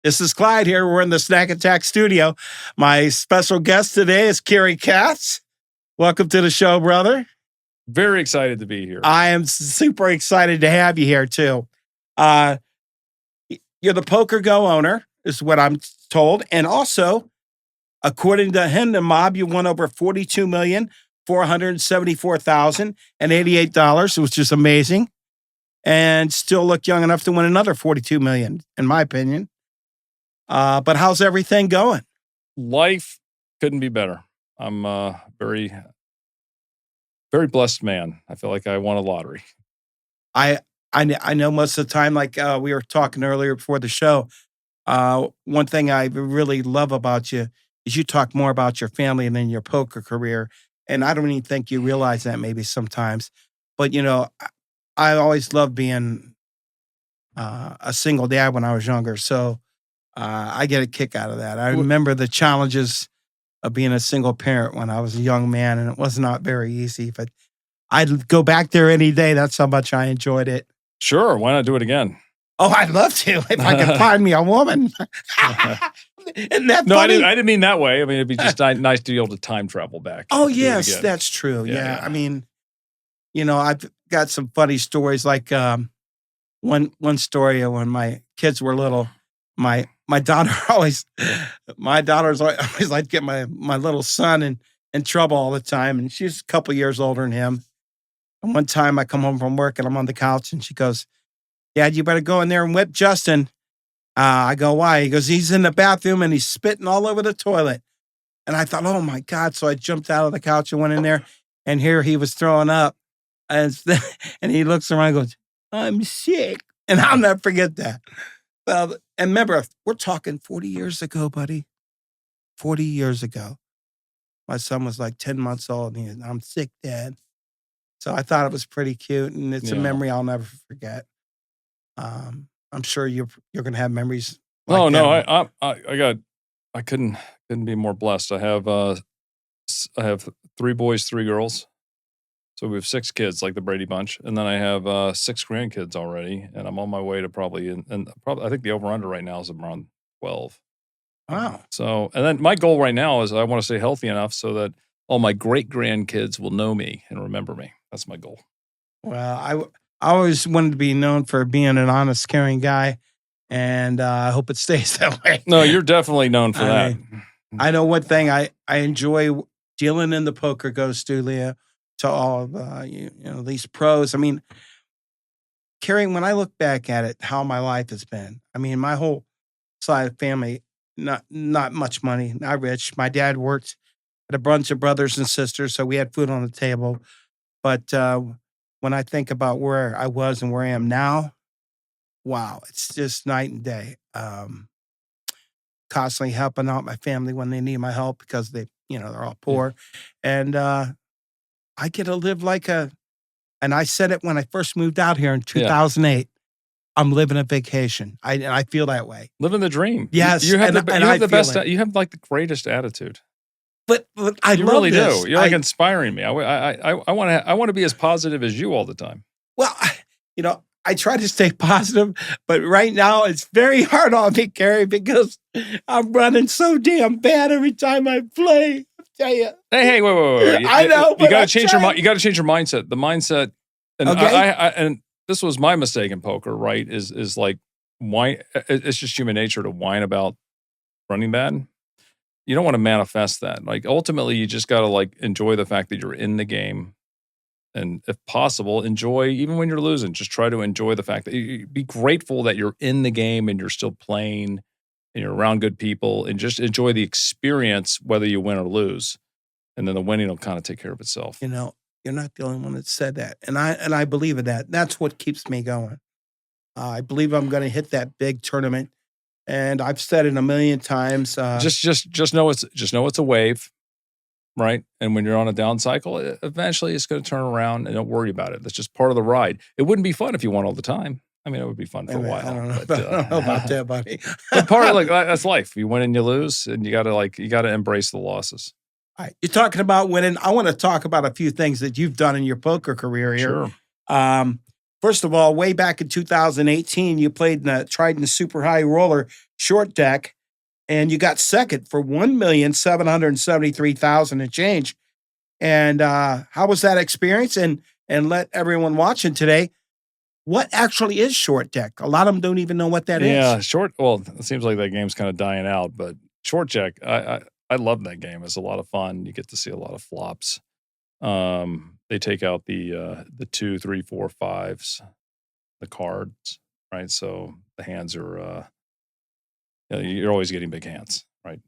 This is Clyde here. We're in the Snack Attack studio. My special guest today is Cary Katz. Welcome to the show, brother. Very excited to be here. I am super excited to have you here, too. You're the PokerGo owner, is what I'm told. And also, according to Hendon Mob, you won over $42,474,088, which is amazing. And still look young enough to win another $42 million, in my opinion. But how's everything going? Life couldn't be better. I'm a very, very blessed man. I feel like I won a lottery. I know most of the time, like we were talking earlier before the show, one thing I really love about you is you talk more about your family than your poker career. And I don't even think you realize that maybe sometimes. But, you know, I always loved being a single dad when I was younger. So I get a kick out of that. I remember the challenges of being a single parent when I was a young man, and it was not very easy. But I'd go back there any day. That's how much I enjoyed it. Sure. Why not do it again? Oh, I'd love to if I could find me a woman. Isn't that no, funny? I didn't mean that way. I mean, it'd be just nice to be able to time travel back. Oh, yes, that's true. Yeah. I mean, you know, I've got some funny stories. Like one story of when my kids were little, my daughter's always like to get my little son in trouble all the time. And she's a couple years older than him. And one time I come home from work and I'm on the couch and she goes, "Dad, you better go in there and whip Justin." I go, "Why?" He goes, "He's in the bathroom and he's spitting all over the toilet." And I thought, oh my God. So I jumped out of the couch and went in there, and here he was throwing up. And he looks around and goes, "I'm sick." And I'll never forget that. Well, and remember, we're talking 40 years ago, buddy. 40 years ago. My son was like 10 months old, and he said, "I'm sick, Dad." So I thought it was pretty cute, and it's a memory I'll never forget. I'm sure you're going to have memories like that. I couldn't be more blessed. I have 3 boys, 3 girls. So we have 6 kids, like the Brady Bunch, and then I have 6 grandkids already, and I'm on my way to probably I think the over/under right now is around 12. Wow. So, and then my goal right now is I want to stay healthy enough so that all my great grandkids will know me and remember me. That's my goal. Well, I always wanted to be known for being an honest, caring guy, and I hope it stays that way. No, you're definitely known for that. I know one thing I enjoy dealing in the PokerGo studio to all of these pros. I mean, Cary, when I look back at it, how my life has been. I mean, my whole side of family, not much money, not rich. My dad worked at a bunch of brothers and sisters, so we had food on the table. But when I think about where I was and where I am now, wow, it's just night and day. Constantly helping out my family when they need my help because they're all poor. And I get to live and I said it when I first moved out here in 2008. I'm living a vacation. I feel that way. Living the dream. Yes. You have the best. You have like the greatest attitude. But I you love really this. do. You're like inspiring me. I want to be as positive as you all the time. Well, I try to stay positive, but right now it's very hard on me, Cary, because I'm running so damn bad every time I play. I tell you. Hey, wait. I know. You got to change your mind. You got to change your mindset. The mindset, and okay. and this was my mistake in poker. Right? Is like whine. It's just human nature to whine about running bad. You don't want to manifest that. Like ultimately, you just got to like enjoy the fact that you're in the game. And if possible, enjoy, even when you're losing, just try to enjoy the fact that you be grateful that you're in the game and you're still playing and you're around good people, and just enjoy the experience, whether you win or lose. And then the winning will kind of take care of itself. You're not the only one that said that. And I believe in that. That's what keeps me going. I believe I'm going to hit that big tournament. And I've said it a million times. Just know it's a wave. Right. And when you're on a down cycle, eventually it's going to turn around, and don't worry about it. That's just part of the ride. It wouldn't be fun if you won all the time. I mean, it would be fun for a while. I don't know about that, buddy. But part of that's life. You win and you lose, and you got to embrace the losses. All right. You're talking about winning. I want to talk about a few things that you've done in your poker career here. Sure. first of all, way back in 2018, you played in the Trident Super High Roller short deck, and you got second for $1,773,000 and change. And how was that experience? And let everyone watching today, what actually is short deck? A lot of them don't even know what that is. Yeah, short. Well, it seems like that game's kind of dying out, but short deck, I love that game. It's a lot of fun. You get to see a lot of flops. They take out the 2, 3, 4, 5s, the cards, right? So the hands are you're always getting big hands, right?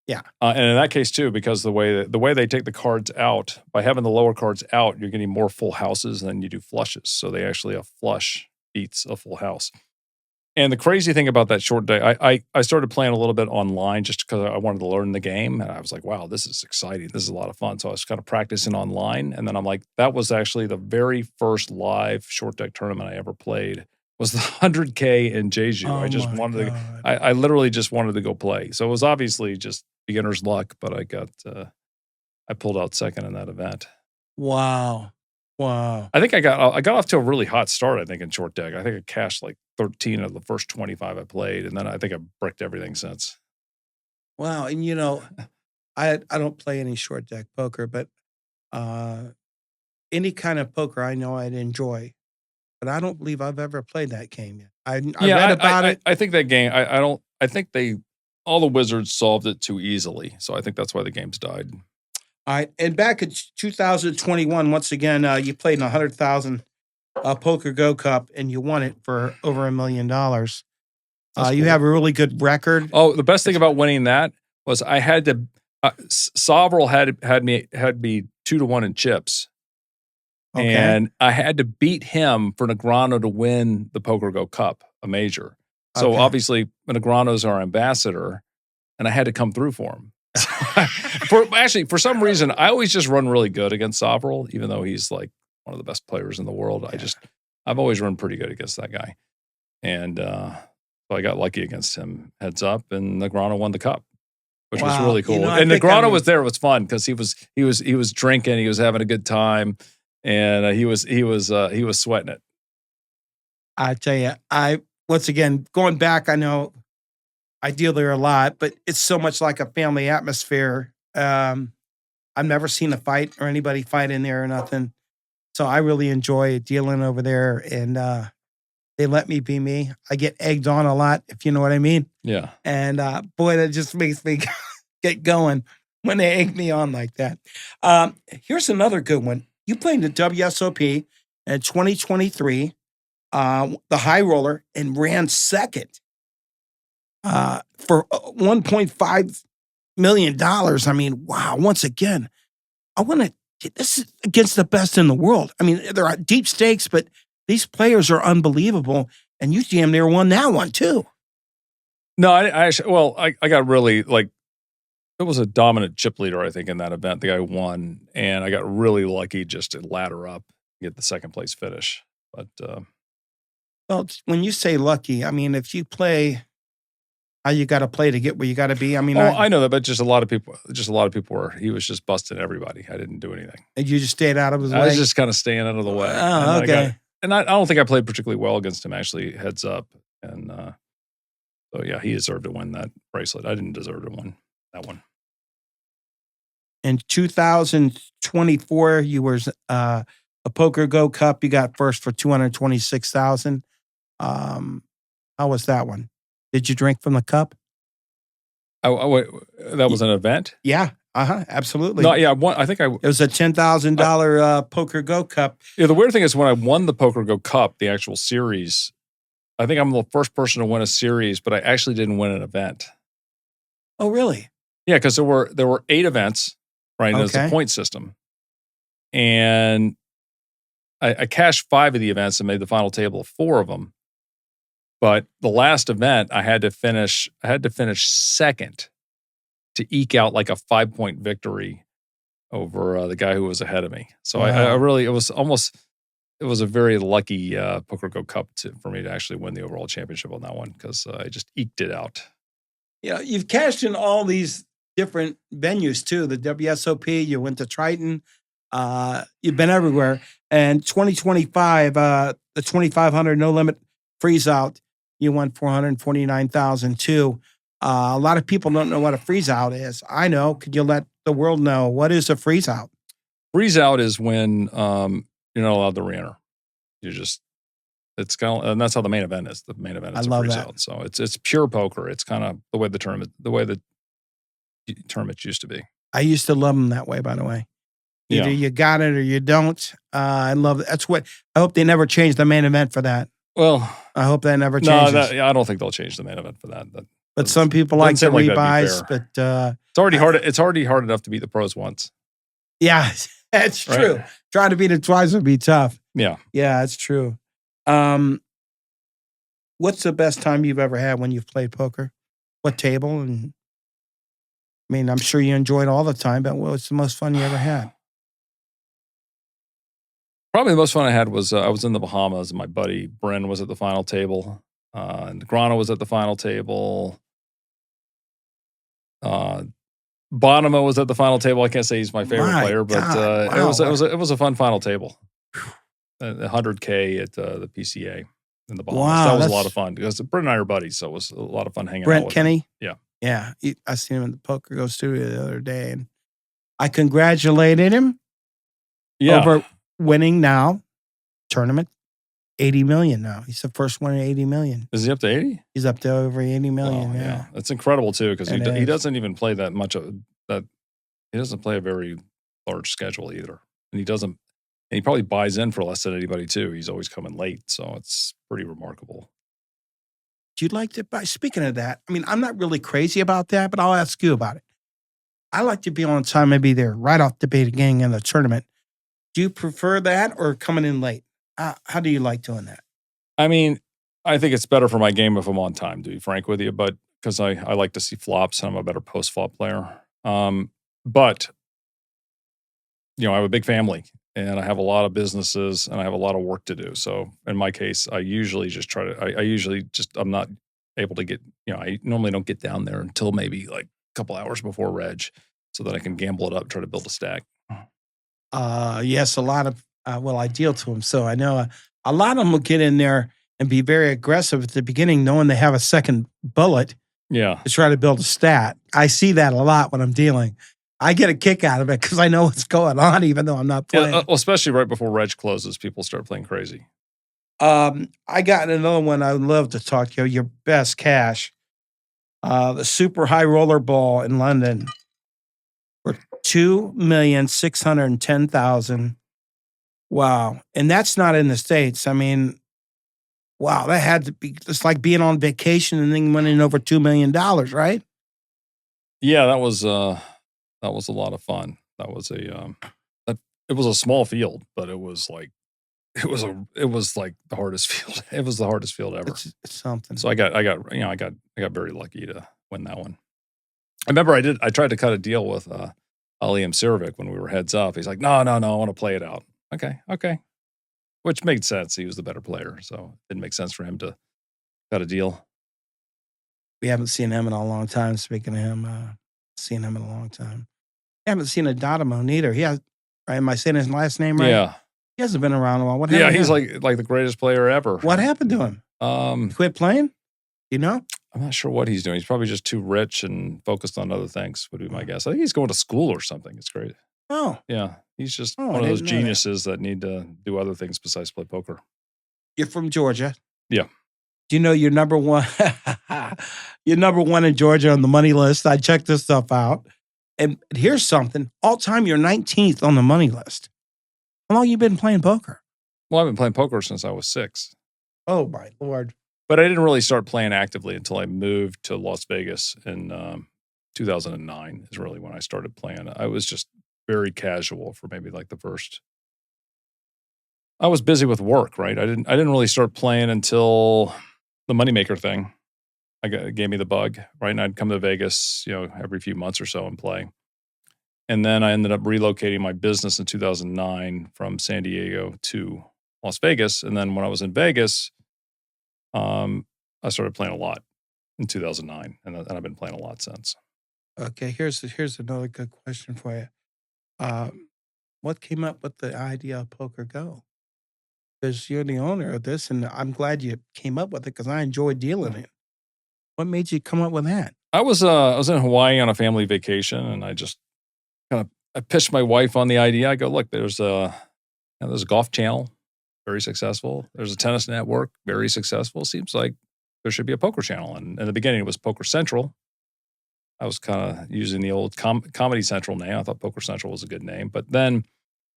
Yeah. And in that case too, because the way they take the cards out, by having the lower cards out, you're getting more full houses than you do flushes. So they actually a flush beats a full house. And the crazy thing about that short deck, I started playing a little bit online just because I wanted to learn the game. And I was like, wow, this is exciting. This is a lot of fun. So I was kind of practicing online. And then I'm like, that was actually the very first live short deck tournament I ever played was the 100K in Jeju. Oh I just my wanted God. I literally just wanted to go play. So it was obviously just beginner's luck, but I pulled out second in that event. Wow. I think I got off to a really hot start, I think, in short deck. I think I cashed like 13 of the first 25 I played, and then I think I bricked everything since. Wow. And I don't play any short deck poker, but any kind of poker I know I'd enjoy. But I don't believe I've ever played that game yet. I read about it. I think that game, I think all the wizards solved it too easily. So I think that's why the game's died. All right. And back in 2021, once again, you played in a 100,000 PokerGo Cup, and you won it for over $1 million. You have a really good record. Oh, the best thing about winning that was I had to. Sovereign had me 2-1 in chips, and I had to beat him for Negreanu to win the PokerGo Cup, a major. So obviously, Negreanu's our ambassador, and I had to come through for him. For some reason, I always just run really good against Sovereign, even though he's like one of the best players in the world. Yeah. I've always run pretty good against that guy. And so I got lucky against him heads up, and Negreanu won the cup, which was really cool. And Negreanu was there. It was fun because he was drinking, he was having a good time, and he was sweating it. I tell you, once again, going back, I know I deal there a lot, but it's so much like a family atmosphere. I've never seen a fight or anybody fight in there or nothing. So I really enjoy dealing over there, and they let me be me. I get egged on a lot, if you know what I mean. Yeah. And boy, that just makes me get going when they egg me on like that. Here's another good one. You played the WSOP in 2023, the high roller, and ran second for $1.5 million. I mean, wow. Once again, this is against the best in the world. I mean, there are deep stakes, but these players are unbelievable. And you damn near won that one too. No, I got really it was a dominant chip leader, I think, in that event. The guy won, and I got really lucky just to ladder up, get the second place finish. But well, when you say lucky, I mean, if you play how you got to play to get where you got to be. I mean, I know that, but just a lot of people were. He was just busting everybody. I didn't do anything. And you just stayed out of his way. I was just kind of staying out of the way. Oh, okay. I don't think I played particularly well against him, actually, heads up. And so yeah, he deserved to win that bracelet. I didn't deserve to win that one. In 2024, you were a PokerGo Cup. You got first for $226,000. How was that one? Did you drink from the cup? Wait, that was an event? Yeah. Absolutely. No, yeah, I won. I think it was a $10,000 PokerGo Cup. Yeah, the weird thing is when I won the PokerGo Cup, the actual series, I think I'm the first person to win a series, but I actually didn't win an event. Oh, really? Yeah, because there were 8 events, right? And there's a point system. And I cashed 5 of the events and made the final table of 4 of them. But the last event, I had to finish second to eke out like a 5-point victory over the guy who was ahead of me. So wow. It was a very lucky PokerGo Cup for me to actually win the overall championship on that one because I just eked it out. Yeah, you've cashed in all these different venues too. The WSOP, you went to Triton. You've been everywhere. And 2025, the 2,500 no limit freeze out, you won 449,000 too. A lot of people don't know what a freeze out is. I know. Could you let the world know what is a freeze out? Freeze out is when you're not allowed to re-enter. You just it's kind of, and that's how the main event is. The main event is a freeze out. So it's pure poker. It's kind of the way the tournaments used to be. I used to love them that way, by the way. Either you got it or you don't. I love it. That's what I hope they never change the main event for that. Well, I hope that never changes. I don't think they'll change the main event for that. But some people like the rebuys. But it's already hard. It's already hard enough to beat the pros once. Yeah, that's true. Right? Trying to beat it twice would be tough. Yeah, that's true. What's the best time you've ever had when you've played poker? What table? And I mean, I'm sure you enjoyed all the time, but what's the most fun you ever had? Probably the most fun I had was I was in the Bahamas and my buddy Bryn was at the final table. And Grana was at the final table. Bonema was at the final table. I can't say he's my favorite player, but it was a fun final table. 100K at the PCA in the Bahamas. Wow, that was a lot of fun because Bryn and I are buddies, so it was a lot of fun hanging out with Kenny? him. Yeah. I seen him in the PokerGo studio the other day, and I congratulated him over winning now tournament 80 million now. He's the first one at 80 million. Is he up to 80? He's up to over 80 million. Yeah. That's incredible too, because he doesn't even play that much of that. He doesn't play a very large schedule either. And he probably buys in for less than anybody too. He's always coming late. So it's pretty remarkable. Do you like to buy? Speaking of that, I mean, I'm not really crazy about that, but I'll ask you about it. I like to be on time and be there right off the beginning in the tournament. Do you prefer that or coming in late? How do you like doing that? I mean, I think it's better for my game if I'm on time, to be frank with you, but because I like to see flops and I'm a better post-flop player. But, I have a big family and I have a lot of businesses and I have a lot of work to do. So in my case, I usually just I'm not able to get, I normally don't get down there until maybe like a couple hours before reg so that I can gamble it up, try to build a stack. Yes, a lot of, ideal to them. So I know a lot of them will get in there and be very aggressive at the beginning, knowing they have a second bullet to try to build a stat. I see that a lot when I'm dealing. I get a kick out of it because I know what's going on, even though I'm not playing. Yeah, well, especially right before reg closes, people start playing crazy. I got another one I would love to talk to you, your best cash. The super high roller ball in London for $2,610,000. Wow. And that's not in the States. I mean, wow, that had to be, it's like being on vacation and then winning over $2 million, right? Yeah, that was a lot of fun. That was it was a small field, but it was like the hardest field. It was the hardest field ever. It's something. So I got very lucky to win that one. I remember I tried to cut a deal with Ali Msirovic when we were heads up. He's like, no, I want to play it out. Okay. Which made sense. He was the better player. So it didn't make sense for him to cut a deal. We haven't seen him in a long time. Speaking of him, seen him in a long time. I haven't seen a Dotamo neither. He has, right? Am I saying his last name right? Yeah. He hasn't been around a while. What happened? Yeah, he's like the greatest player ever. What happened to him? He quit playing? You know? I'm not sure what he's doing. He's probably just too rich and focused on other things, would be my guess. I think he's going to school or something. It's great. Oh. Yeah. He's just one of those geniuses that need to do other things besides play poker. You're from Georgia. Yeah. Do you know you're number one? You're number one in Georgia on the money list. I checked this stuff out. And here's something. All time, you're 19th on the money list. How long you been playing poker? Well, I've been playing poker since I was 6. Oh, my Lord. But I didn't really start playing actively until I moved to Las Vegas in 2009 is really when I started playing. I was just very casual for maybe like the first. I was busy with work, right? I didn't really start playing until the moneymaker thing. Gave me the bug, right? And I'd come to Vegas, every few months or so and play. And then I ended up relocating my business in 2009 from San Diego to Las Vegas. And then when I was in Vegas, I started playing a lot in 2009, and I've been playing a lot since. Okay, here's another good question for you. what came up with the idea of PokerGo? Because you're the owner of this, and I'm glad you came up with it because I enjoy dealing it. What made you come up with that? I was in Hawaii on a family vacation, and I just I pitched my wife on the idea. I go, look, there's a golf channel, very successful. There's a tennis network, very successful. Seems like there should be a poker channel. And in the beginning, it was Poker Central. I was kind of using the old Comedy Central name. I thought Poker Central was a good name. But then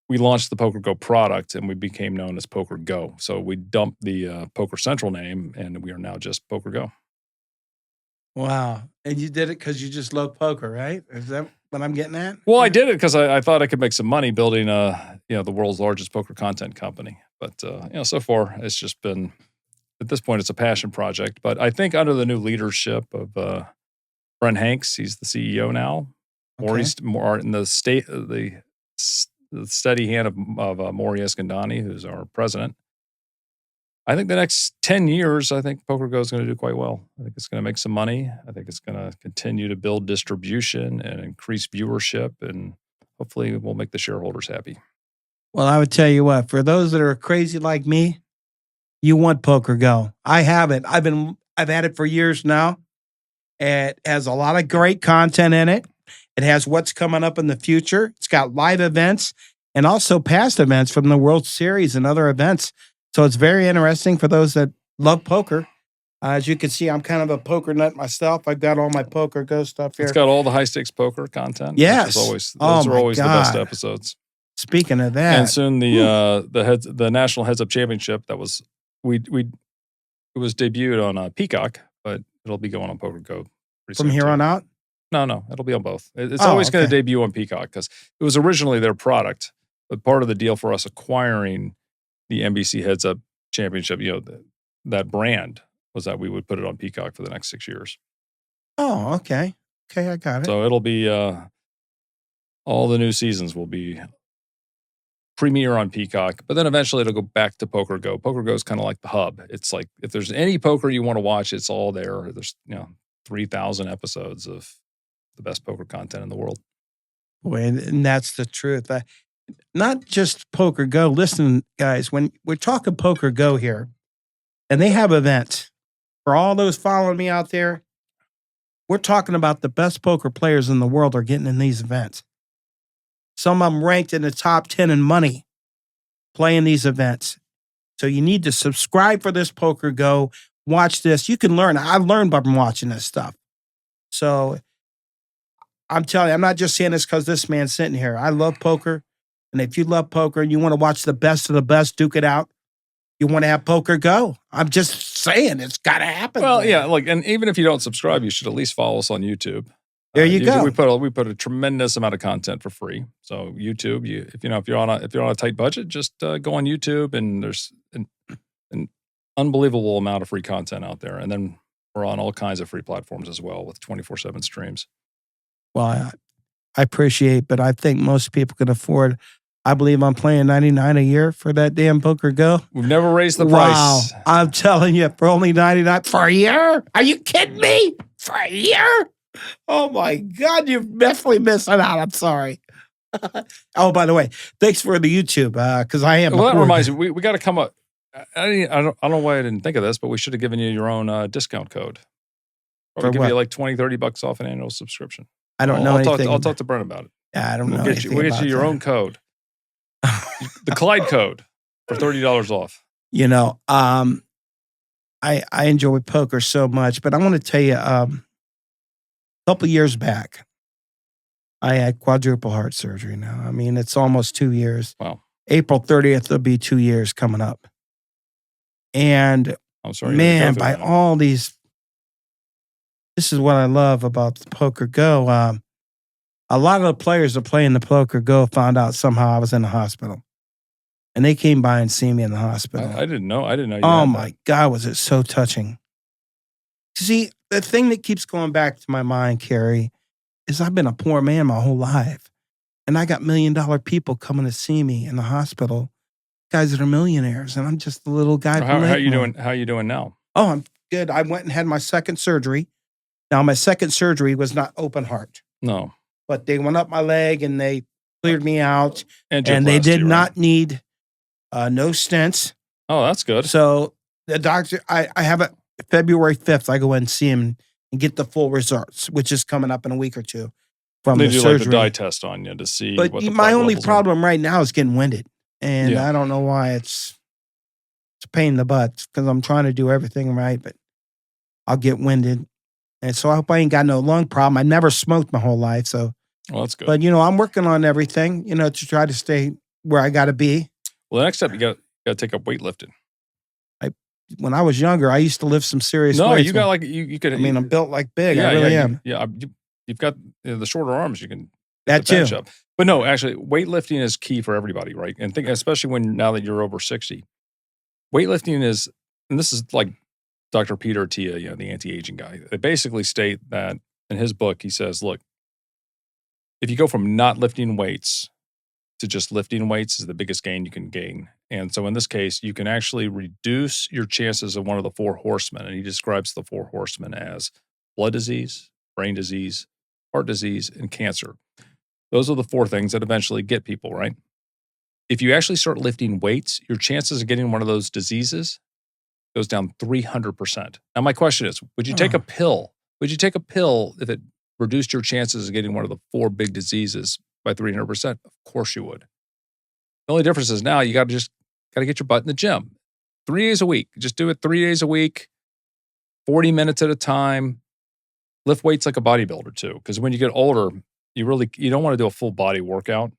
we launched the PokerGo product, and we became known as PokerGo. So we dumped the Poker Central name, and we are now just PokerGo. Wow. And you did it because you just love poker, right? Is that what I'm getting at? Well, I did it because I thought I could make some money building the world's largest poker content company. But so far it's just been, at this point, it's a passion project. But I think under the new leadership of Brent Hanks, he's the CEO now. Okay. More in the steady hand of Maury Escandani, who's our president. I think the next 10 years, I think PokerGo is going to do quite well. I think it's going to make some money. I think it's going to continue to build distribution and increase viewership, and hopefully we'll make the shareholders happy. Well, I would tell you what, for those that are crazy like me, you want PokerGo. I have it. I've had it for years now. It has a lot of great content in it. It has what's coming up in the future. It's got live events and also past events from the World Series and other events. So it's very interesting for those that love poker. As you can see, I'm kind of a poker nut myself. I've got all my PokerGo stuff here. It's got all the high stakes poker content. Yes. Those are always the best episodes. Speaking of that, and soon the National Heads Up Championship that was it was debuted on Peacock, but it'll be going on PokerGo from here on out. No, it'll be on both. It's always going to debut on Peacock because it was originally their product, but part of the deal for us acquiring the NBC Heads Up Championship, that brand, was that we would put it on Peacock for the next 6 years. Oh, okay. Okay, I got it. So it'll be all the new seasons will be premiere on Peacock, but then eventually it'll go back to PokerGo. PokerGo is kind of like the hub. It's like if there's any poker you want to watch, it's all there. There's 3,000 episodes of the best poker content in the world. Boy, and that's the truth. Not just PokerGo. Listen, guys, when we're talking PokerGo here, and they have events for all those following me out there, we're talking about the best poker players in the world are getting in these events. Some of them ranked in the top 10 in money playing these events. So you need to subscribe for this PokerGo. Watch this. You can learn. I've learned by watching this stuff. So I'm telling you, I'm not just saying this because this man's sitting here. I love poker. And if you love poker and you want to watch the best of the best duke it out, you want to have PokerGo. I'm just saying it's got to happen. Well, yeah, and even if you don't subscribe, you should at least follow us on YouTube. There you go. We put a tremendous amount of content for free. So YouTube, if you're on a tight budget, just go on YouTube, and there's an unbelievable amount of free content out there. And then we're on all kinds of free platforms as well with 24/7 streams. Well, I appreciate, but I think most people can afford. I believe I'm playing $99 a year for that damn PokerGo. We've never raised the price. Wow, I'm telling you, for only $99 for a year? Are you kidding me? For a year? Oh my God, you're definitely missing out. I'm sorry. Oh, by the way, thanks for the YouTube because I am. Well, that reminds me, we got to come up. I don't know why I didn't think of this, but we should have given you your own discount code. Or give you like $20-$30 off an annual subscription. I don't know anything. I'll talk to Brent about it. Yeah, I don't know. We'll get you your own code. The Clyde code for $30 off. I enjoy poker so much, but I want to tell you, a couple years back, I had quadruple heart surgery now. I mean, it's almost 2 years. Wow. April 30th, will be 2 years coming up. And I'm sorry, man, by all these, this is what I love about the PokerGo. A lot of the players that play in the PokerGo found out somehow I was in the hospital. And they came by and see me in the hospital. I didn't know. Oh my God, was it so touching. See, the thing that keeps going back to my mind, Cary, is I've been a poor man my whole life. And I got $1 million people coming to see me in the hospital, guys that are millionaires. And I'm just a little guy. How are you doing? How are you doing now? Oh, I'm good. I went and had my second surgery. Now, my second surgery was not open heart. No. But they went up my leg and they cleared me out, and they Angioplasty, did right? not need no stents. Oh, that's good. So the doctor, I have it February 5th. I go in and see him and get the full results, which is coming up in a week or two from They the do surgery. like the dye test on you to see. But what the my plaque only levels problem right now is getting winded, and Yeah. I don't know why. It's a pain in the butt because I'm trying to do everything right, but I'll get winded. And so I hope I ain't got no lung problem. I never smoked my whole life. So, Well, that's good. but I'm working on everything, to try to stay where I got to be. Well, the next step, you got to take up weightlifting. When I was younger, I used to lift some serious No, weights. you got like, you could. I mean, I'm built like big. Yeah, I really yeah, am. You've got the shorter arms. You can That the bench too. up. But no, actually, weightlifting is key for everybody, right? And think, especially now that you're over 60, weightlifting is, and this is like Dr. Peter Attia, the anti-aging guy. They basically state that in his book, he says, look, if you go from not lifting weights to just lifting weights is the biggest gain you can gain. And so in this case, you can actually reduce your chances of one of the 4 horsemen. And he describes the 4 horsemen as blood disease, brain disease, heart disease, and cancer. Those are the 4 things that eventually get people, right? If you actually start lifting weights, your chances of getting one of those diseases goes down 300%. Now, my question is, would you take a pill? Would you take a pill if it reduced your chances of getting one of the 4 big diseases by 300%? Of course you would. The only difference is now you got to get your butt in the gym 3 days a week. Just do it 3 days a week, 40 minutes at a time. Lift weights like a bodybuilder too, because when you get older, you don't want to do a full body workout.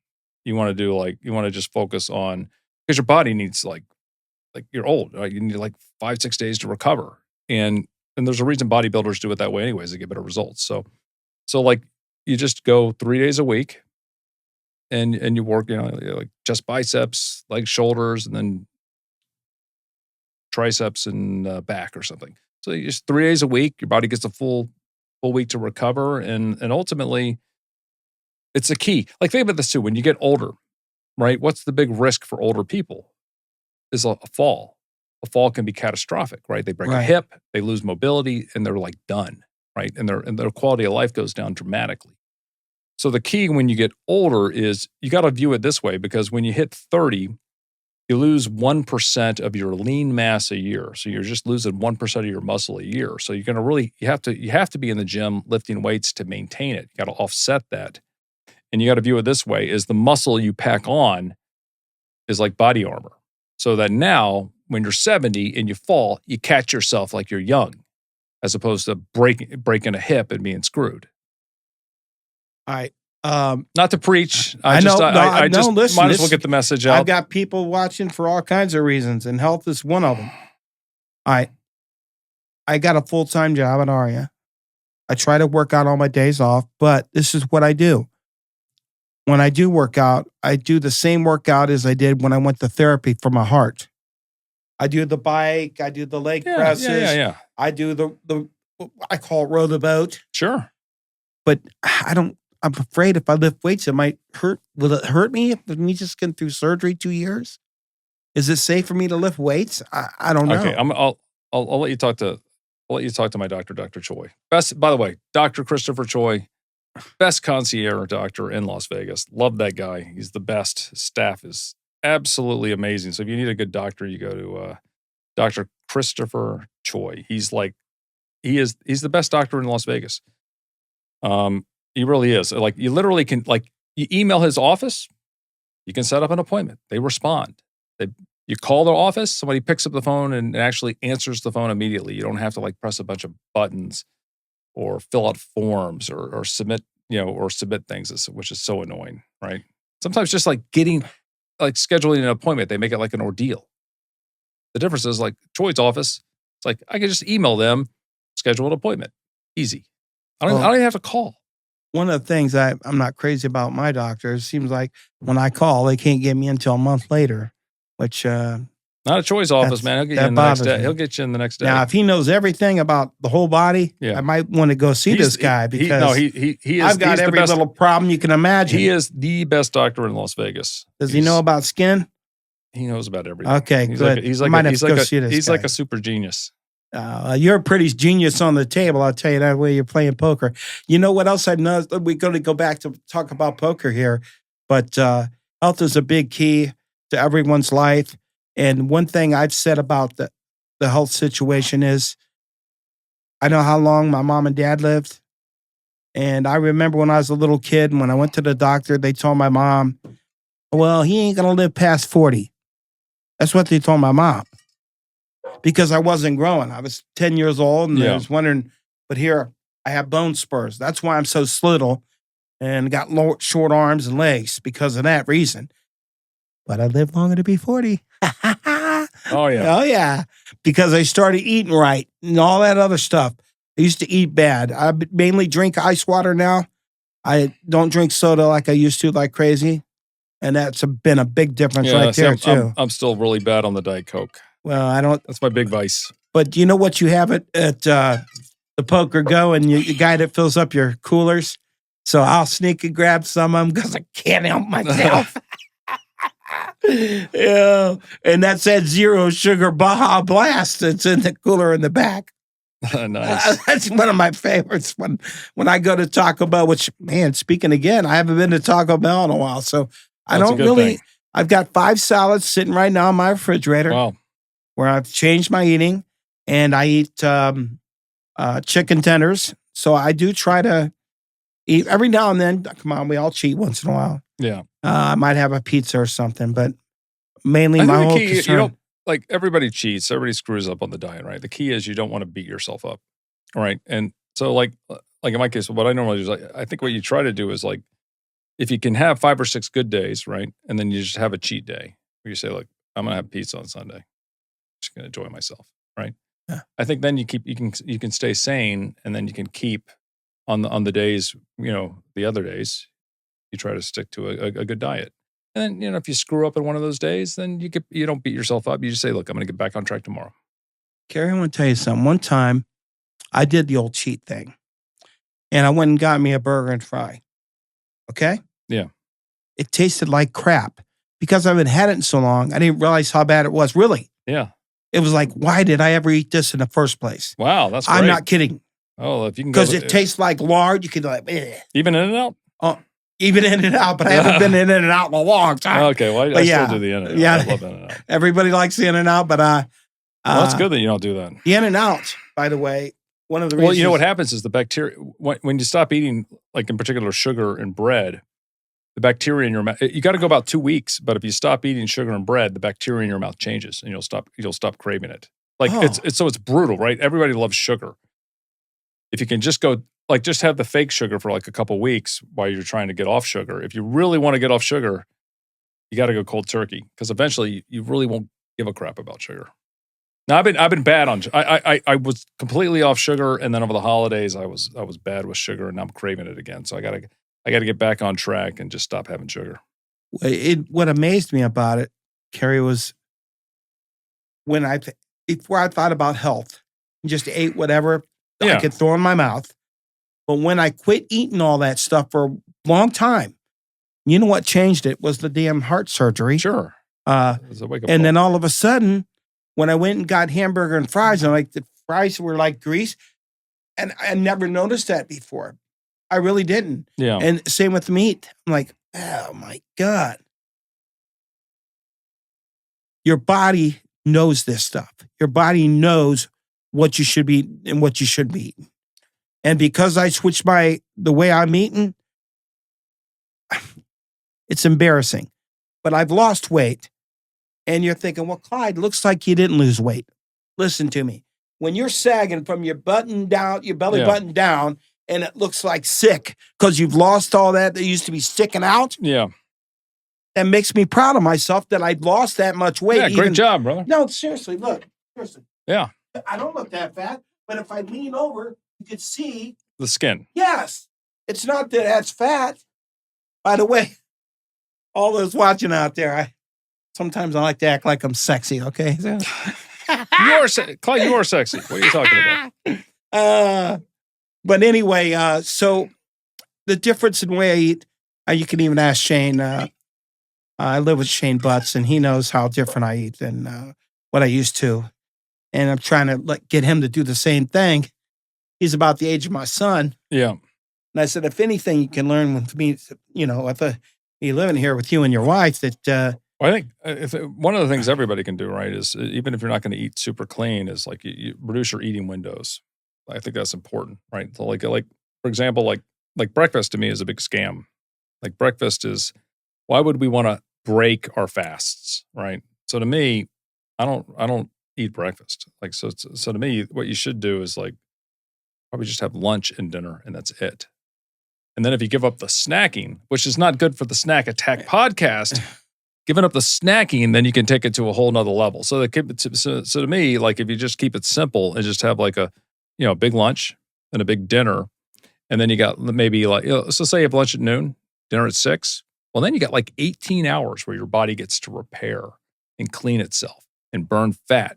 You want to just focus on, because your body needs like you're old, right? You need like 5-6 days to recover, and there's a reason bodybuilders do it that way anyways. They get better results. So like you just go 3 days a week. And you work, like just biceps, like shoulders, and then triceps and back or something. So you just 3 days a week, your body gets a full week to recover. And ultimately, it's a key. Like think about this too, when you get older, right? What's the big risk for older people? Is a fall. A fall can be catastrophic, right? They break a hip, they lose mobility, and they're like done, right? And their quality of life goes down dramatically. So the key when you get older is you got to view it this way, because when you hit 30, you lose 1% of your lean mass a year. So you're just losing 1% of your muscle a year. So you're going to you have to be in the gym lifting weights to maintain it. You got to offset that. And you got to view it this way, is the muscle you pack on is like body armor. So that now when you're 70 and you fall, you catch yourself like you're young, as opposed to breaking a hip and being screwed. All right. Not to preach. I just listen, might as well get the message out. I've got people watching for all kinds of reasons, and health is one of them. I got a full-time job at Aria. I try to work out all my days off, but this is what I do. When I do work out, I do the same workout as I did when I went to therapy for my heart. I do the bike. I do the leg presses. Yeah. I do the I call it row the boat. Sure. But I'm afraid if I lift weights, it might hurt. Will it hurt me if me just getting through surgery 2 years? Is it safe for me to lift weights? I don't know. Okay, I'll let you talk to my doctor, Dr. Choi. By the way, Dr. Christopher Choi, best concierge doctor in Las Vegas. Love that guy. He's the best. His staff is absolutely amazing. So if you need a good doctor, you go to Dr. Christopher Choi. He's the best doctor in Las Vegas. He really is. Like you literally can, like you email his office, you can set up an appointment. They respond. You call their office, somebody picks up the phone and actually answers the phone immediately. You don't have to like press a bunch of buttons or fill out forms or submit, submit things, which is so annoying, right? Sometimes just like scheduling an appointment, they make it like an ordeal. The difference is like Choi's office, it's like I can just email them, schedule an appointment. Easy. I don't even have to call. One of the things I'm not crazy about my doctor, it seems like when I call, they can't get me until a month later, which... not a Choi's office, man. He'll get you in the next day. He'll get you in the next day. Now, if he knows everything about the whole body, I might want to go see this guy because he is, I've got every little problem you can imagine. He is the best doctor in Las Vegas. Does he know about skin? He knows about everything. Okay, good. He's like a super genius. You're a pretty genius on the table, I'll tell you that way you're playing poker. You know what else I've noticed? We're going to go back to talk about poker here. But health is a big key to everyone's life. And one thing I've said about the health situation is I know how long my mom and dad lived. And I remember when I was a little kid, when I went to the doctor, they told my mom, well, he ain't going to live past 40. That's what they told my mom. Because I wasn't growing. I was 10 years old and I was wondering, but here I have bone spurs. That's why I'm so slittle and got short arms and legs because of that reason. But I lived longer to be 40. Oh, yeah. Oh, yeah. Because I started eating right and all that other stuff. I used to eat bad. I mainly drink ice water now. I don't drink soda like I used to, like crazy. And that's been a big difference right there, too. I'm still really bad on the Diet Coke. Well, I don't. That's my big vice. But you know what you have at the PokerGo and the guy that fills up your coolers? So I'll sneak and grab some of them because I can't help myself. Yeah, and that's that zero sugar Baja Blast that's in the cooler in the back. Nice. That's one of my favorites when I go to Taco Bell, which, man, speaking again, I haven't been to Taco Bell in a while. So I don't really, I've got 5 salads sitting right now in my refrigerator. Wow. Where I've changed my eating and I eat chicken tenders. So I do try to eat every now and then. Come on, we all cheat once in a while. Yeah. I might have a pizza or something, but mainly I my think whole the key, concern. like everybody cheats, everybody screws up on the diet, right? The key is you don't want to beat yourself up, right? And so like in my case, what I normally do is I think what you try to do is like, if you can have 5 or 6 good days, right? And then you just have a cheat day where you say, look, I'm going to have pizza on Sunday. Just going to enjoy myself, right? Yeah. I think then you can stay sane, and then you can keep on the days, the other days, you try to stick to a good diet. And then, if you screw up in one of those days, then you don't beat yourself up. You just say, look, I'm going to get back on track tomorrow. Cary, I want to tell you something. One time I did the old cheat thing and I went and got me a burger and fry. Okay? Yeah. It tasted like crap because I haven't had it in so long. I didn't realize how bad it was. Really. Yeah. It was like, why did I ever eat this in the first place? Wow, that's great. I'm not kidding. Oh, if you can go. Because it tastes like lard. You can like, even In-N-Out? Oh, even In-N-Out, but I haven't been in In-N-Out in a long time. Okay, well, I still do the In-N-Out. Yeah. I love In-N-Out. Everybody likes the In-N-Out, but well, it's good that you don't do that. The In-N-Out, by the way, one of the reasons. Well, you know what happens is the bacteria, when you stop eating, like in particular, sugar and bread, the bacteria in your mouth, you got to go about 2 weeks, but if you stop eating sugar and bread, the bacteria in your mouth changes and you'll stop craving it. Like it's brutal, right? Everybody loves sugar. If you can just go, like just have the fake sugar for like a couple weeks while you're trying to get off sugar. If you really want to get off sugar, you got to go cold turkey because eventually you really won't give a crap about sugar. Now I've been bad on. I was completely off sugar, and then over the holidays I was bad with sugar, and now I'm craving it again. So I got to get back on track and just stop having sugar. What amazed me about it, Cary, was before I thought about health, just ate whatever I could throw in my mouth. But when I quit eating all that stuff for a long time, you know what changed it was the damn heart surgery. Sure. And then all of a sudden, when I went and got hamburger and fries, and like the fries were like grease, and I never noticed that before. I really didn't. Yeah. And same with meat. I'm like, oh my God. Your body knows this stuff. Your body knows what you should be and what you shouldn't be eating. And because I switched the way I'm eating, it's embarrassing. But I've lost weight. And you're thinking, well, Clyde, looks like you didn't lose weight. Listen to me. When you're sagging from your belly button down, and it looks like sick because you've lost all that used to be sticking out. Yeah. That makes me proud of myself that I'd lost that much weight. Yeah, great job, brother. No, seriously, look. Seriously. Yeah. I don't look that fat, but if I lean over, you could see. The skin. Yes. It's not that that's fat. By the way, all those watching out there, sometimes I like to act like I'm sexy, okay? Clyde, you are sexy. What are you talking about? But anyway, so the difference in the way I eat, you can even ask Shane. I live with Shane Butts, and he knows how different I eat than what I used to. And I'm trying to get him to do the same thing. He's about the age of my son. Yeah. And I said, if anything you can learn with me, if me living here with you and your wife that, Well, I think one of the things everybody can do, right, is even if you're not going to eat super clean, is like you reduce your eating windows. I think that's important, right? So like for example, like breakfast to me is a big scam. Like breakfast is, why would we want to break our fasts, right? So to me, I don't eat breakfast. Like so to me, what you should do is like probably just have lunch and dinner, and that's it. And then if you give up the snacking, which is not good for the Snack Attack podcast, giving up the snacking, then you can take it to a whole nother level. So to me, like if you just keep it simple and just have like a big lunch and a big dinner, and then you got maybe like, so say you have lunch at noon, dinner at 6. Well, then you got like 18 hours where your body gets to repair and clean itself and burn fat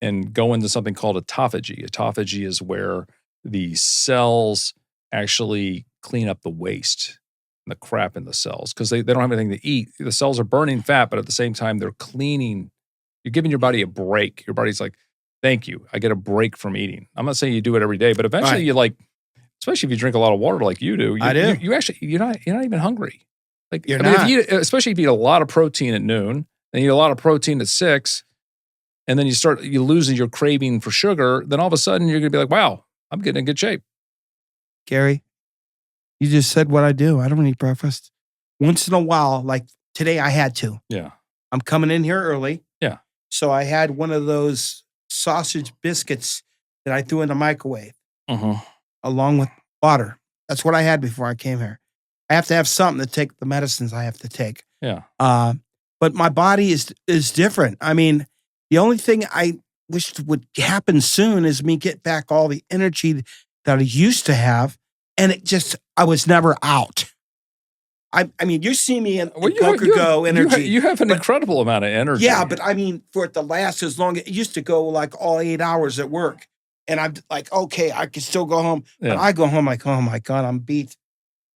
and go into something called autophagy. Autophagy is where the cells actually clean up the waste and the crap in the cells because they don't have anything to eat. The cells are burning fat, but at the same time, they're cleaning. You're giving your body a break. Your body's like, thank you. I get a break from eating. I'm not saying you do it every day, but eventually you like, especially if you drink a lot of water like you do. I do. You actually, you're not even hungry. Like you're not. Especially if you eat a lot of protein at noon and you eat a lot of protein at 6, and then you losing your craving for sugar, then all of a sudden you're going to be like, wow, I'm getting in good shape. Gary, you just said what I do. I don't eat breakfast. Once in a while, like today I had to. Yeah. I'm coming in here early. Yeah. So I had one of those sausage biscuits that I threw in the microwave along with water. That's what I had before I came here. I have to have something to take the medicines I have to take. Yeah. But my body is different. I mean, the only thing I wished would happen soon is me get back all the energy that I used to have. And I was never out. I mean, you see me in PokerGo energy. You have an incredible amount of energy. Yeah, but I mean, for it to last as long, it used to go like all 8 hours at work. And I'm like, okay, I can still go home. Yeah. But I go home like, oh my God, I'm beat.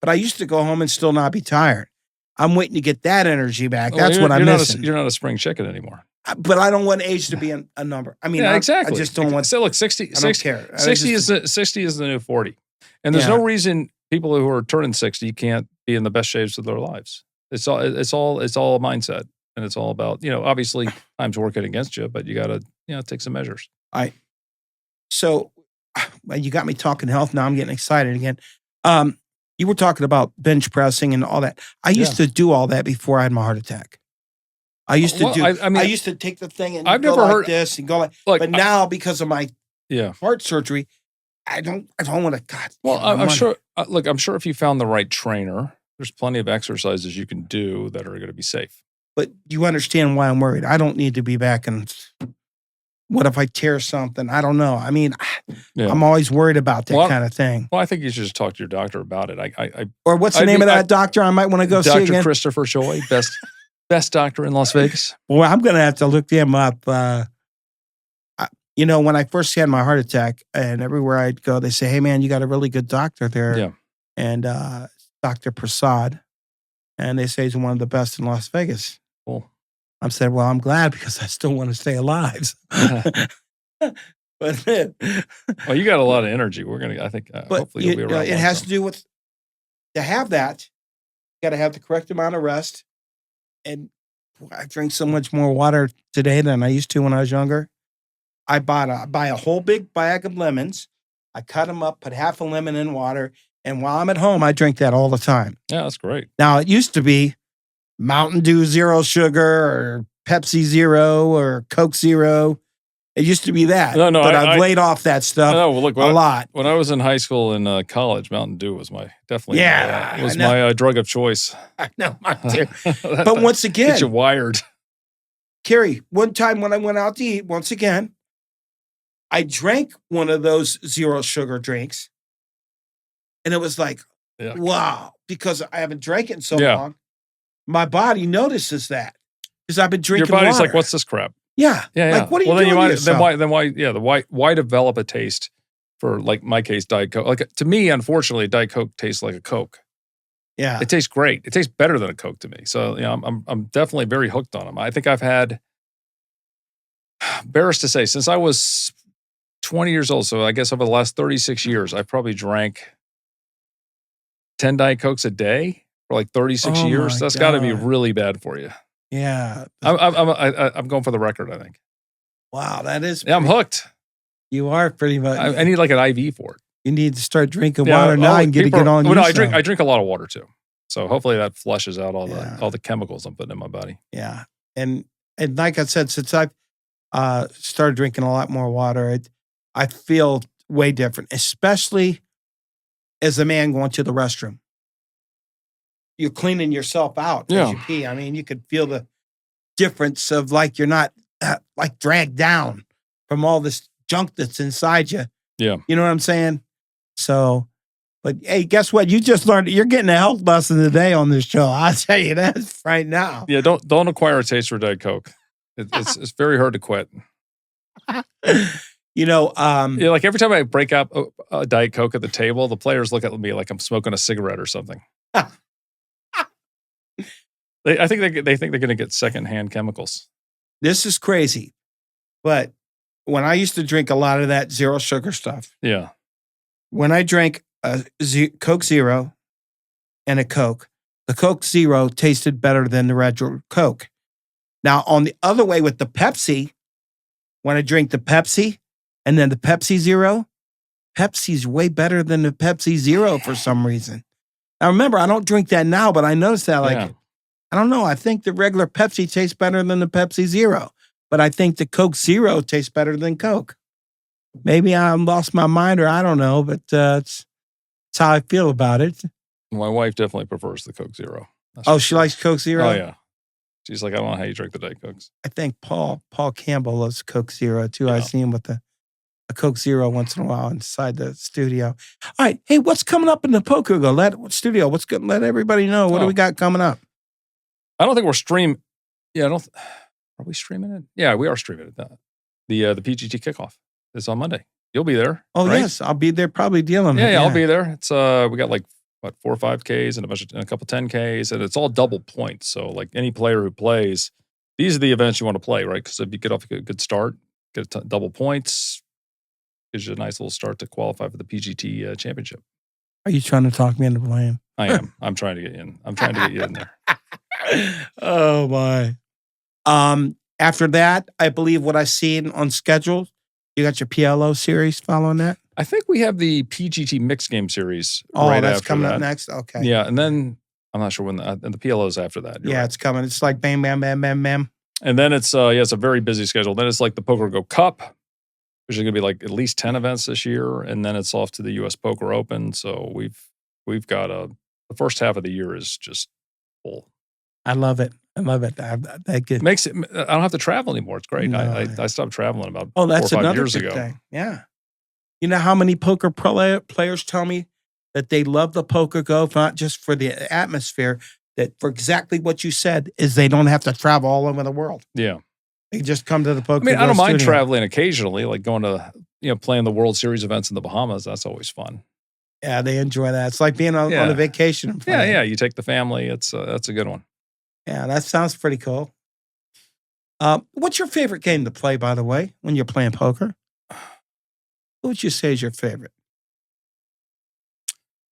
But I used to go home and still not be tired. I'm waiting to get that energy back. That's what I'm missing. You're not a spring chicken anymore. But I don't want age to be a number. I mean, exactly. I just don't want. So look, 60. I don't care. 60 is the new 40, and there's no reason people who are turning 60 can't be in the best shapes of their lives. It's all a mindset, and it's all about obviously time's working against you, but you got to take some measures. So you got me talking health. Now I'm getting excited again. You were talking about bench pressing and all that. I used to do all that before I had my heart attack. I used to I used to take the thing and I've never heard this and go like but now because of my heart surgery, I don't want to. God. Well, I'm sure. Look, I'm sure if you found the right trainer, there's plenty of exercises you can do that are going to be safe. But you understand why I'm worried. I don't need to be back and. What if I tear something? I don't know. I mean, I'm always worried about that kind of thing. Well, I think you should just talk to your doctor about it. Or what's the name of that doctor I might want to go see again? Dr. Christopher Choi, best doctor in Las Vegas. Well, I'm going to have to look him up. When I first had my heart attack and everywhere I'd go, they say, hey, man, you got a really good doctor there. Yeah. And Dr. Prasad. And they say he's one of the best in Las Vegas. Cool. I said, well, I'm glad because I still want to stay alive. But well, you got a lot of energy. I think hopefully you'll be around. It has to do with, to have that, you got to have the correct amount of rest. And I drink so much more water today than I used to when I was younger. I buy a whole big bag of lemons. I cut them up, put half a lemon in water. And while I'm at home, I drink that all the time. Yeah, that's great. Now, it used to be Mountain Dew Zero Sugar or Pepsi Zero or Coke Zero. It used to be that. No, but I've laid off that stuff a lot. When I was in high school and college, Mountain Dew was my drug of choice. I know, mine too. But once again, get you wired. Cary, one time when I went out to eat, once again, I drank one of those zero sugar drinks, and it was like, wow, because I haven't drank it in so long. My body notices that because I've been drinking Your body's water. like, what's this crap? Yeah. Like, what are you doing to yourself? Why develop a taste for, like, my case, Diet Coke? Like, to me, unfortunately, Diet Coke tastes like a Coke. Yeah. It tastes great. It tastes better than a Coke to me. So, I'm definitely very hooked on them. I think I've had, embarrassed to say, since I was 20 years old, so I guess over the last 36 years, I've probably drank 10 Diet Cokes a day. for like 36 years. That's got to be really bad for you. Yeah. I'm going for the record, I think. Wow, that is. Yeah, I'm hooked. You are pretty much. I need like an IV for it. You need to start drinking water now and get on. No, I drink a lot of water too. So hopefully that flushes out all the chemicals I'm putting in my body. Yeah, and like I said, since I've started drinking a lot more water, I feel way different, especially as a man going to the restroom. You're cleaning yourself out as you pee. I mean, you could feel the difference of like you're not like dragged down from all this junk that's inside you. Yeah. You know what I'm saying? So, but hey, guess what? You just learned, you're getting a health lesson today on this show. I'll tell you that right now. Yeah, don't acquire a taste for Diet Coke. It's very hard to quit. You know, like every time I break up a Diet Coke at the table, the players look at me like I'm smoking a cigarette or something. I think they think they're going to get secondhand chemicals. This is crazy, but when I used to drink a lot of that zero sugar stuff, when I drank a Coke Zero and a Coke, the Coke Zero tasted better than the regular Coke. Now, on the other way with the Pepsi, when I drink the Pepsi and then the Pepsi Zero, Pepsi's way better than the Pepsi Zero for some reason. Now, remember, I don't drink that now, but I noticed that, I don't know. I think the regular Pepsi tastes better than the Pepsi Zero, but I think the Coke Zero tastes better than Coke. Maybe I lost my mind or I don't know, but it's how I feel about it. My wife definitely prefers the Coke Zero. She likes Coke Zero? Oh, yeah. She's like, I don't know how you drink the Diet Cokes. I think Paul Campbell loves Coke Zero, too. Yeah. I see him with a Coke Zero once in a while inside the studio. All right. Hey, what's coming up in the PokerGo studio? What's good? Let everybody know. What do we got coming up? I don't think we're streaming. Yeah, are we streaming it? Yeah, we are streaming it. The PGT kickoff is on Monday. You'll be there. Oh, right? Yes. I'll be there probably dealing. Yeah, I'll be there. It's we got like 4 or 5Ks and a couple 10Ks, and it's all double points. So like any player who plays, these are the events you want to play, right? Because if you get off a good start, get double points, gives you a nice little start to qualify for the PGT championship. Are you trying to talk me into playing? I am. I'm trying to get you in. I'm trying to get you in there. Oh my. After that, I believe what I seen on schedule, you got your PLO series following that? I think we have the PGT mixed game series. Oh, right, that's coming up next? Okay. Yeah, and then I'm not sure when the PLO's after that. Yeah, right. It's coming. It's like bam, bam, bam, bam, bam. And then it's it's a very busy schedule. Then it's like the PokerGo Cup, which is going to be like at least 10 events this year, and then it's off to the US Poker Open. So we've got the first half of the year is just full. I love it. That good. Makes it. I don't have to travel anymore. It's great. No, I stopped traveling about 4 or 5 years ago. Thing. Yeah. You know how many poker players tell me that they love the PokerGo, not just for the atmosphere, that for exactly what you said is they don't have to travel all over the world. Yeah. They just come to the PokerGo. I mean, I don't mind traveling occasionally, like going to, playing the World Series events in the Bahamas. That's always fun. Yeah, they enjoy that. It's like being on a vacation. Yeah. You take the family. That's a good one. Yeah, that sounds pretty cool. What's your favorite game to play, by the way, when you're playing poker? What would you say is your favorite?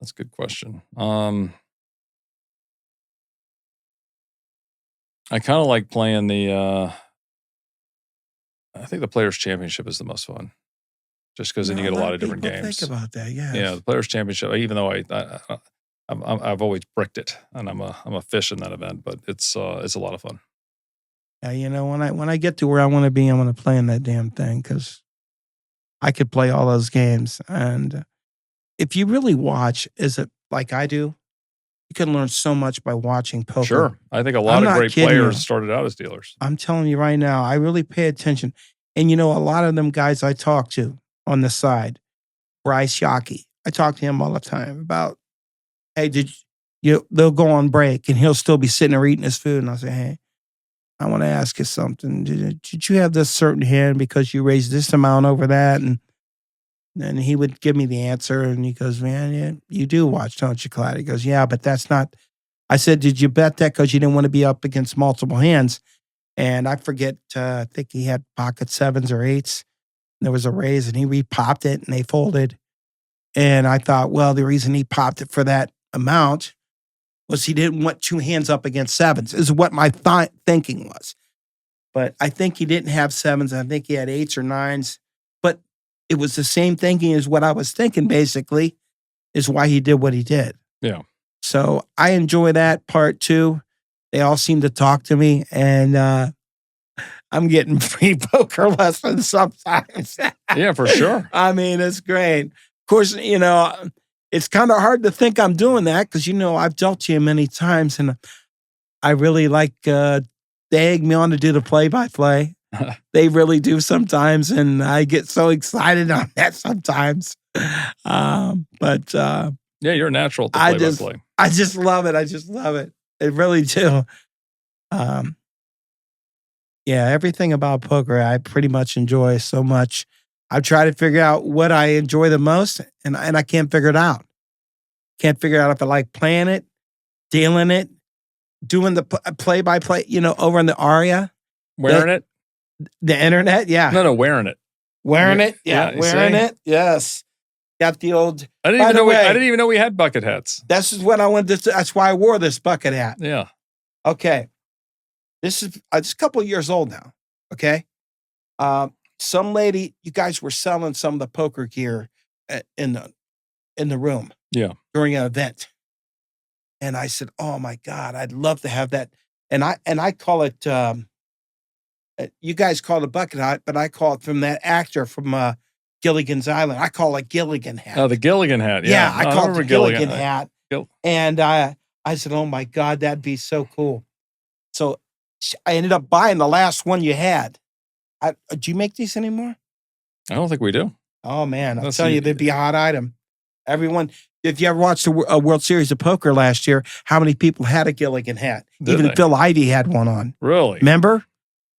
That's a good question. I kind of like playing the, I think the Players' Championship is the most fun. Just because then you get a lot of different games. Think about that, yeah. Yeah, the Players' Championship, even though I've always bricked it, and I'm a fish in that event, but it's a lot of fun. Yeah, when I get to where I want to be, I want to play in that damn thing because I could play all those games. And if you really watch, is it like I do? You can learn so much by watching poker. Sure, I think a lot of great players started out as dealers. I'm telling you right now, I really pay attention, and a lot of them guys I talk to on the side, Bryce Yockey, I talk to him all the time about. Hey, they'll go on break and he'll still be sitting there eating his food. And I'll say, hey, I want to ask you something. Did you have this certain hand because you raised this amount over that? And then he would give me the answer. And he goes, man, yeah, you do watch, don't you, Clyde? He goes, yeah, but that's not. I said, did you bet that because you didn't want to be up against multiple hands? And I forget, I think he had pocket 7s or 8s. There was a raise and he repopped it and they folded. And I thought, well, the reason he popped it for that amount was he didn't want 2 hands up against sevens, is what my thinking was. But I think he didn't have sevens. I think he had 8s or 9s. But it was the same thinking as what I was thinking, basically, is why he did what he did. Yeah. So I enjoy that part too. They all seem to talk to me, and I'm getting free poker lessons sometimes. Yeah, for sure. I mean, it's great. Of course, it's kind of hard to think I'm doing that because, I've dealt to you many times, and I really like, they egg me on to do the play-by-play. They really do sometimes, and I get so excited on that sometimes. But yeah, you're a natural at the play-by-play. I just love it. I just love it. I really do. Yeah, everything about poker I pretty much enjoy so much. I try to figure out what I enjoy the most, and I can't figure it out. Can't figure out if I like playing it, dealing it, doing the play-by-play, over in the ARIA. Wearing it? The internet, yeah. No, wearing it. Wearing it, yeah. Wearing it, yes. Got the old. I didn't even know we had bucket hats. That's what I wanted to. That's why I wore this bucket hat. Yeah. Okay. This is it's a couple of years old now. Okay. Some lady, you guys were selling some of the poker gear in the room. Yeah. During an event, and I said, "Oh my God, I'd love to have that." And I call it. You guys call it a bucket hat, but I call it from that actor from Gilligan's Island. I call it Gilligan hat. Oh, the Gilligan hat. Yeah, I call it the Gilligan hat. And I said, "Oh my God, that'd be so cool." So I ended up buying the last one you had. Do you make these anymore? I don't think we do. Oh man, I'll tell you, they'd be a hot item. Everyone, if you ever watched a World Series of Poker last year, how many people had a Gilligan hat? Even Phil Ivey had one on. Really? Remember?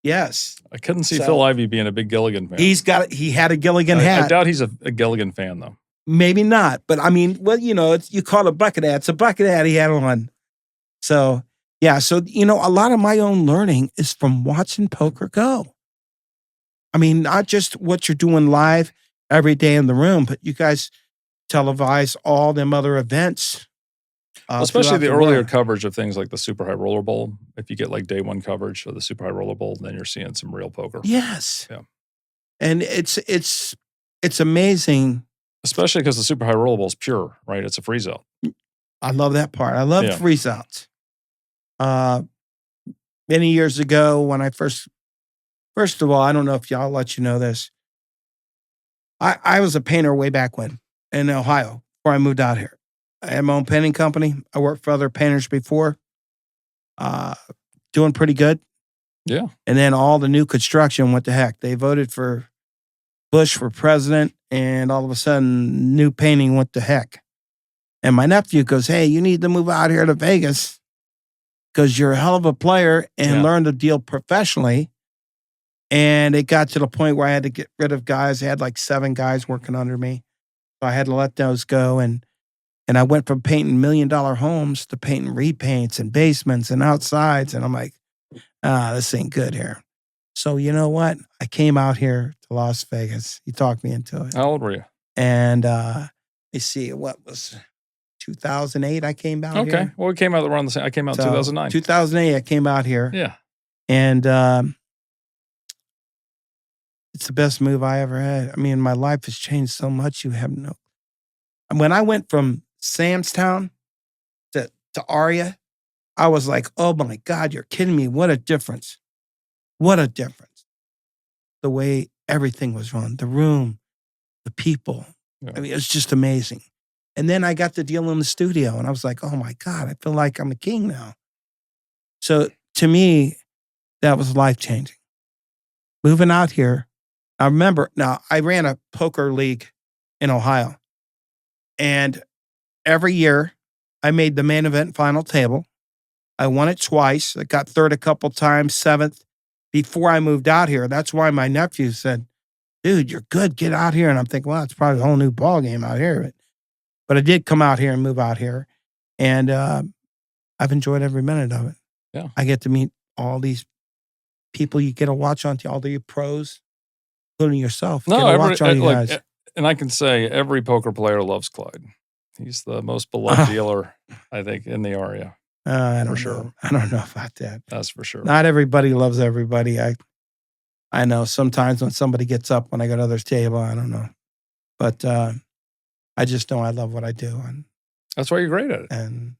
Yes. I couldn't see Phil Ivey being a big Gilligan fan. He had a Gilligan hat. I doubt he's a Gilligan fan, though. Maybe not. But I mean, well, you call it a bucket hat. It's a bucket hat he had on. So, yeah. So, a lot of my own learning is from watching PokerGo. I mean, not just what you're doing live every day in the room, but you guys televise all them other events. Especially the earlier coverage of things like the Super High Roller Bowl. If you get like day one coverage of the Super High Roller Bowl, then you're seeing some real poker. Yes. Yeah. And it's amazing. Especially because the Super High Roller Bowl is pure, right? It's a freeze out. I love that part. I love freeze outs. Many years ago when I first of all, I don't know if y'all let you know this. I was a painter way back when in Ohio before I moved out here. I had my own painting company. I worked for other painters before. Doing pretty good. Yeah. And then all the new construction, what the heck? They voted for Bush for president, and all of a sudden, new painting went to heck. And my nephew goes, "Hey, you need to move out here to Vegas because you're a hell of a player and learn to deal professionally." And it got to the point where I had to get rid of guys. I had like 7 guys working under me. So I had to let those go. And I went from painting $1 million homes to painting repaints and basements and outsides. And I'm like, this ain't good here. So you know what? I came out here to Las Vegas. He talked me into it. How old were you? And you see, what was 2008 I came out here? Okay. Well, we came out around the same. I came out in 2009. 2008 I came out here. Yeah. And it's the best move I ever had. I mean, my life has changed so much. You have no. When I went from Samstown to ARIA, I was like, oh my God, you're kidding me. What a difference. What a difference. The way everything was run, the room, the people. Yeah. I mean, it was just amazing. And then I got the deal in the studio and I was like, oh my God, I feel like I'm a king now. So to me, that was life-changing. Moving out here, I remember, I ran a poker league in Ohio. And every year, I made the main event final table. I won it twice. I got third a couple times, 7th, before I moved out here. That's why my nephew said, dude, you're good. Get out here. And I'm thinking, well, it's probably a whole new ball game out here. But I did come out here and move out here. And I've enjoyed every minute of it. Yeah. I get to meet all these people you get to watch on all the pros, including yourself. And I can say every poker player loves Clyde. He's the most beloved dealer, I think, in the area. I don't sure. know. I don't know about that. That's for sure. Not everybody loves everybody. I know sometimes when somebody gets up when I go to others' table, I don't know. But I just know I love what I do. That's why you're great at it. And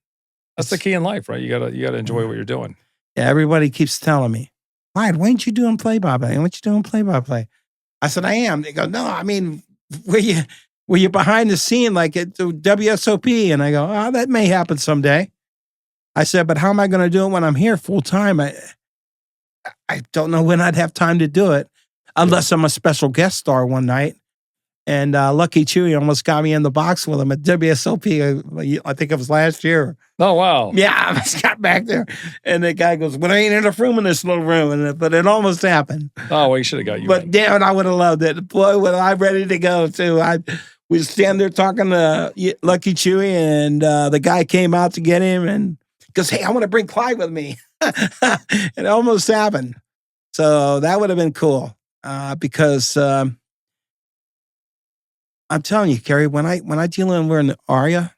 that's the key in life, right? You gotta enjoy what you're doing. Yeah, everybody keeps telling me, Clyde, why ain't you doing play-by-play? What you doing play-by-play? I said, I am. They go, no, I mean, were you behind the scene like at the WSOP? And I go, oh, that may happen someday. I said, but how am I going to do it when I'm here full time? I don't know when I'd have time to do it unless I'm a special guest star one night. And Lucky Chewy almost got me in the box with him at WSOP. I think it was last year. Oh, wow. Yeah, I just got back there. And the guy goes, well, there ain't enough room in this little room. But it almost happened. Oh, well, you should have got you. But damn it, I would have loved it. Boy, was I ready to go, too. We stand there talking to Lucky Chewy, and the guy came out to get him and goes, hey, I want to bring Clyde with me. It almost happened. So that would have been cool because I'm telling you, Cary, when I deal in, we're in the Aria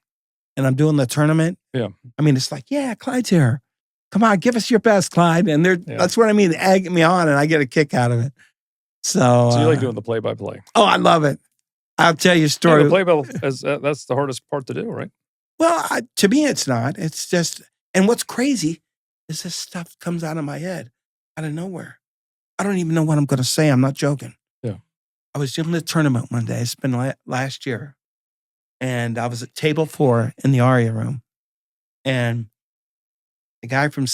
and I'm doing the tournament. Yeah. I mean, it's like, yeah, Clyde's here. Come on, give us your best, Clyde. And that's what I mean. They egg me on and I get a kick out of it. So you like doing the play-by-play? Oh, I love it. I'll tell you a story. Yeah, the play-by-play, that's the hardest part to do, right? Well, to me, it's not. It's just, and what's crazy is this stuff comes out of my head out of nowhere. I don't even know what I'm going to say. I'm not joking. Yeah. I was doing the tournament one day. It's been last year. And I was at table 4 in the Aria room. And the guy from,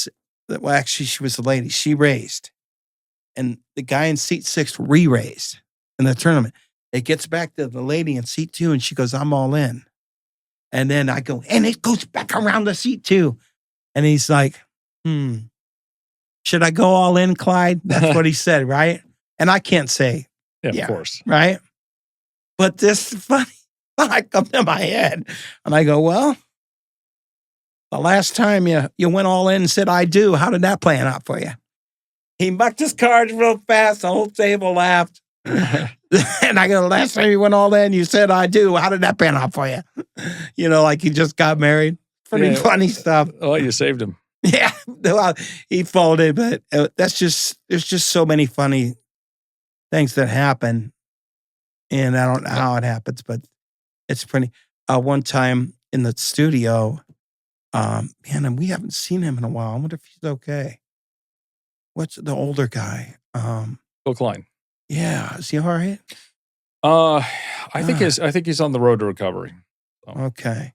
well, actually, she was a lady. She raised. And the guy in seat 6 re-raised in the tournament. It gets back to the lady in seat 2, and she goes, I'm all in. And then I go, and it goes back around to seat 2. And he's like, should I go all in, Clyde? That's what he said, right? And I can't say, yeah, of course. Right? But this funny thought comes in my head. And I go, well, the last time you went all in and said, I do, how did that plan out for you? He mucked his cards real fast. The whole table laughed. And I go, the last time you went all in, you said, I do. How did that pan out for you? Like he just got married. Pretty funny stuff. Oh, you saved him. Yeah. Well, he folded, but there's just so many funny things that happen. And I don't know how it happens, but it's pretty. One time in the studio, and we haven't seen him in a while. I wonder if he's okay. What's the older guy? Bill Clyde. Yeah, is he all right? I think he's on the road to recovery. So. Okay.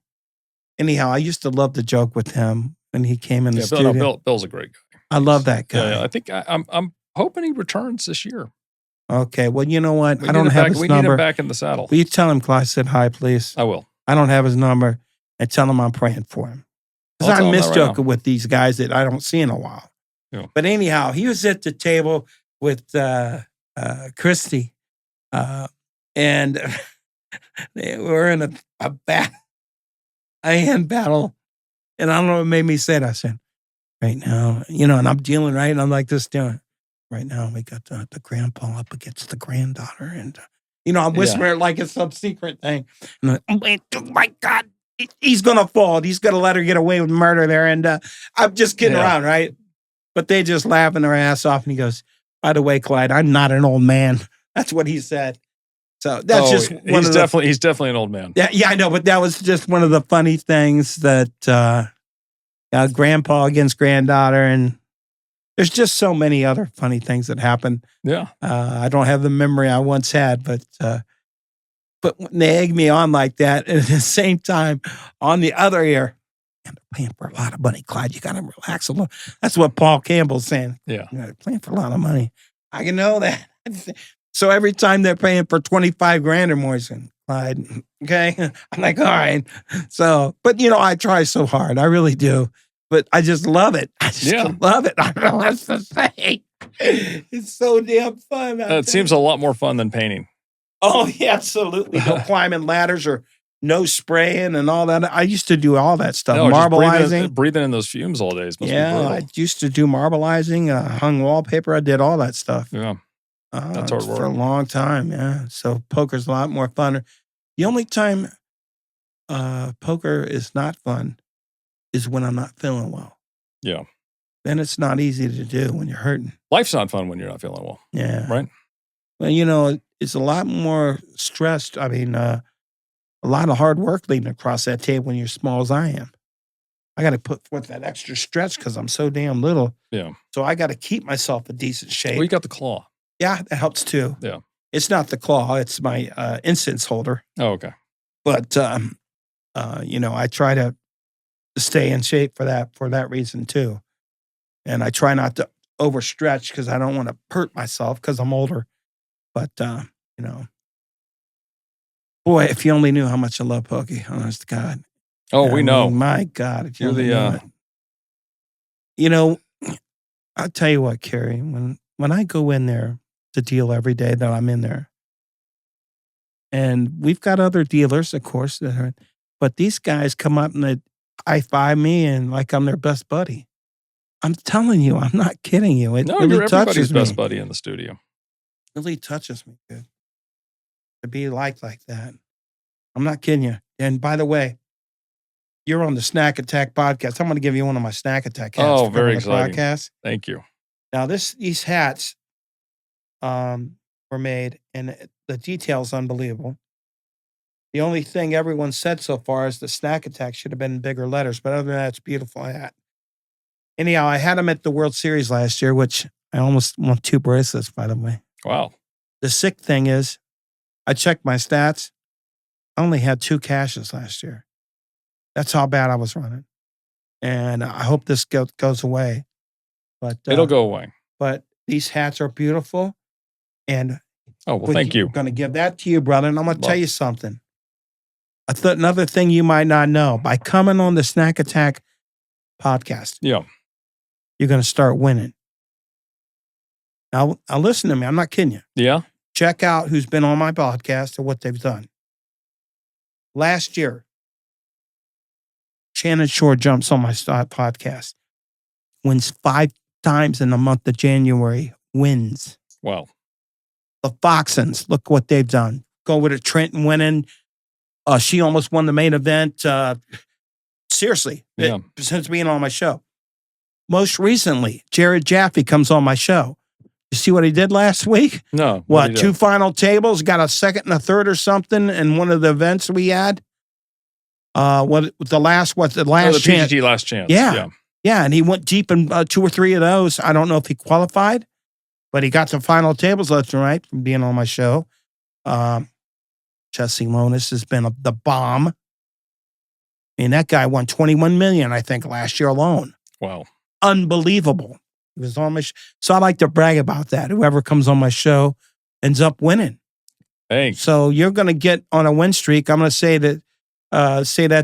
Anyhow, I used to love to joke with him when he came in the studio. No, Bill's a great guy. I love that guy. Yeah, I think I'm hoping he returns this year. Okay. Well, you know what? I don't have his number. We need him back in the saddle. Will you tell him Clyde said hi, please? I will. I don't have his number, and tell him I'm praying for him. Because I miss joking with these guys that I don't see in a while. Yeah. But anyhow, he was at the table with Christy, and they were in a hand battle. And I don't know what made me say it. I said, right now, and I'm dealing right, and I'm like this doing. Right now, we got the grandpa up against the granddaughter, and I'm whispering like it's some secret thing. And I'm like, oh my God, he's gonna fall. He's gonna let her get away with murder there, and I'm just kidding around, right? But they just laughing their ass off, and he goes, "By the way, Clyde, I'm not an old man." That's what he said. So that's just one he's definitely an old man. Yeah, I know, but that was just one of the funny things that grandpa against granddaughter, and there's just so many other funny things that happen. Yeah. I don't have the memory I once had, but when they egg me on like that, and at the same time, on the other ear, and they're paying for a lot of money, Clyde, you got to relax a little. That's what Paul Campbell's saying. Yeah. They're paying for a lot of money. I can know that. So every time they're paying for 25 grand or more, he's saying, Clyde, okay? I'm like, all right. So, but I try so hard. I really do. But I just love it. I just love it. I don't know what else to say. It's so damn fun. It seems a lot more fun than painting. Oh, yeah, absolutely. No climbing ladders or no spraying and all that. I used to do all that stuff. No, marbleizing. Breathing in those fumes all day must be brutal. I used to do marbleizing, hung wallpaper. I did all that stuff. Yeah. That's hard work. For a long time, yeah. So poker's a lot more fun. The only time poker is not fun is when I'm not feeling well. Yeah. Then it's not easy to do when you're hurting. Life's not fun when you're not feeling well. Yeah. Right? Well, it's a lot more stressed. I mean, a lot of hard work leading across that table when you're small as I am. I got to put forth that extra stretch because I'm so damn little. Yeah. So I got to keep myself in decent shape. Well, you got the claw. Yeah, that helps too. Yeah. It's not the claw. It's my incense holder. Oh, okay. But, I try to stay in shape for that reason too. And I try not to overstretch because I don't want to hurt myself because I'm older. But, boy, if you only knew how much I love pokey, honest to God. Oh, we know. My God, if You're only knew it. I'll tell you what, Cary, when I go in there to deal every day that I'm in there, and we've got other dealers, of course, but these guys come up and they high-five me and like I'm their best buddy. I'm telling you, I'm not kidding you. It really you're everybody's touches best me. buddy in the studio. It really touches me, dude, to be like that. I'm not kidding you. And by the way, you're on the Snack Attack podcast. I'm going to give you one of my Snack Attack hats. Oh, very exciting. Podcast. Thank you. Now, these hats were made, and the detail's unbelievable. The only thing everyone said so far is the Snack Attack should have been in bigger letters, but other than that, it's a beautiful hat. Anyhow, I had them at the World Series last year, which I almost won 2 bracelets, by the way. Wow. The sick thing is, I checked my stats. I only had 2 cashes last year. That's how bad I was running. And I hope this goes away. But it'll go away. But these hats are beautiful. And thank you. I'm going to give that to you, brother. And I'm going to tell you something. I thought another thing you might not know. By coming on the Snack Attack podcast, you're going to start winning. Now, listen to me. I'm not kidding you. Yeah. Check out who's been on my podcast and what they've done. Last year, Shannon Shore jumps on my podcast, wins 5 times in the month of January, wins. Wow. The Foxons, look what they've done. Go with it, Trenton winning. She almost won the main event. Seriously, since being on my show. Most recently, Jared Jaffe comes on my show. You see what he did last week? No. What 2 final tables, got a second and a third or something in one of the events we had. The last chance? PGT last chance. Yeah. And he went deep in 2 or 3 of those. I don't know if he qualified, but he got to final tables left and right from being on my show. Jesse Lonis has been the bomb. I mean, that guy won $21 million, I think, last year alone. Wow. Unbelievable. He was on my show. So I like to brag about that. Whoever comes on my show ends up winning. Thanks. So you're going to get on a win streak. I'm going to say that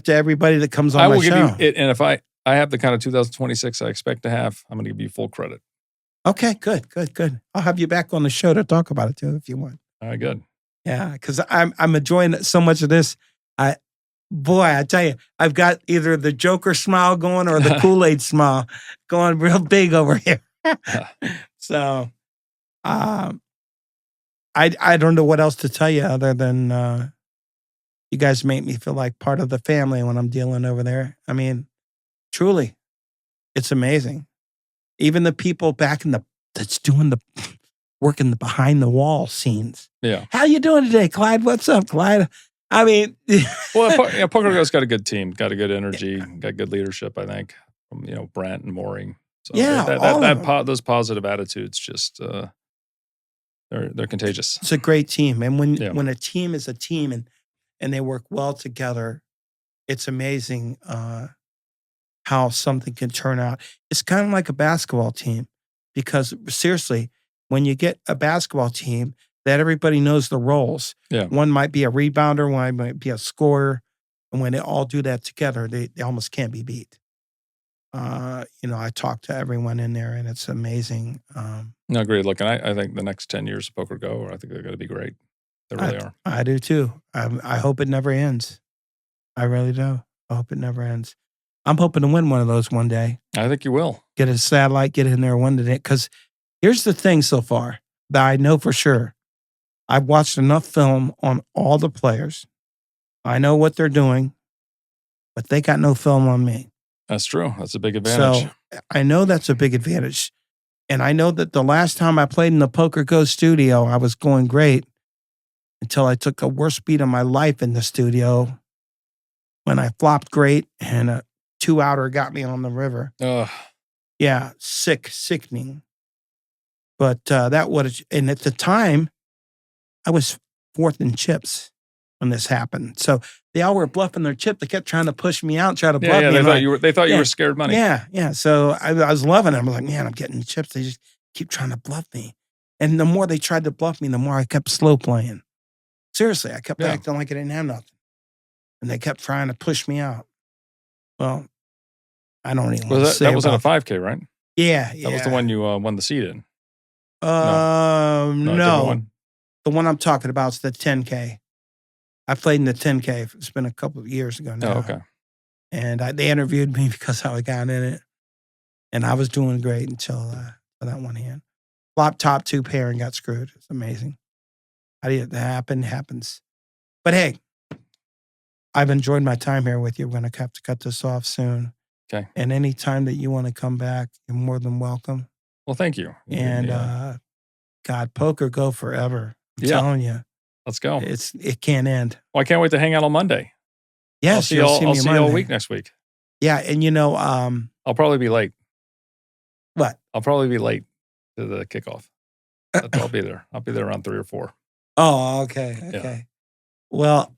to everybody that comes on my show. I will give you it. And if I have the kind of 2026 I expect to have, I'm going to give you full credit. Okay, good. I'll have you back on the show to talk about it too if you want. All right, good. Yeah, because I'm enjoying so much of this. I tell you, I've got either the Joker smile going or the Kool-Aid smile going real big over here. So, I don't know what else to tell you other than you guys make me feel like part of the family when I'm dealing over there. I mean, truly, it's amazing. Even the people back that's doing the working the behind the wall scenes. Yeah. How you doing today, Clyde? What's up, Clyde? I mean, PokerGo's got a good team, got a good energy, got good leadership, I think, from, Brent and Mooring. So those positive attitudes just, they're contagious. It's a great team. And when a team is a team and they work well together, it's amazing how something can turn out. It's kind of like a basketball team because seriously, when you get a basketball team that everybody knows the roles, one might be a rebounder, one might be a scorer. And when they all do that together, they almost can't be beat. I talk to everyone in there and it's amazing. No, agreed. Look, and I think the next 10 years of PokerGo, I think they're going to be great. They really are. I do too. I hope it never ends. I really do. I hope it never ends. I'm hoping to win one of those one day. I think you will. Get a satellite, get in there one day. Because here's the thing so far that I know for sure. I've watched enough film on all the players. I know what they're doing, but they got no film on me. That's true. That's a big advantage. So I know that's a big advantage. And I know that the last time I played in the PokerGo studio, I was going great until I took a worst beat of my life in the studio when I flopped great and a 2-outer got me on the river. Ugh. Yeah, sickening. But that would, and at the time, I was fourth in chips when this happened. So they all were bluffing their chip. They kept trying to push me out, try to bluff me. They thought you were scared money. Yeah. So I was loving it. I'm like, man, I'm getting the chips. They just keep trying to bluff me. And the more they tried to bluff me, the more I kept slow playing. Seriously, I kept acting like I didn't have nothing. And they kept trying to push me out. Well, I don't even want to say that was in a 5K, right? Yeah. That was the one you won the seed in. No. One. The one I'm talking about is the 10K. I played in the 10K. It's been a couple of years ago now. Oh, okay. And they interviewed me because I got in it. And I was doing great until that one hand. Flop top 2 pair and got screwed. It's amazing. How did it happen? It happens. But hey, I've enjoyed my time here with you. We're going to have to cut this off soon. Okay. And any time that you want to come back, you're more than welcome. Well, thank you. And God, PokerGo forever. I'm telling you. Let's go. It can't end. Well, I can't wait to hang out on Monday. Yes, I'll see you all week next week. Yeah, and I'll probably be late. What? I'll probably be late to the kickoff. But I'll be there. I'll be there around 3 or 4. Oh, okay. Yeah. Well,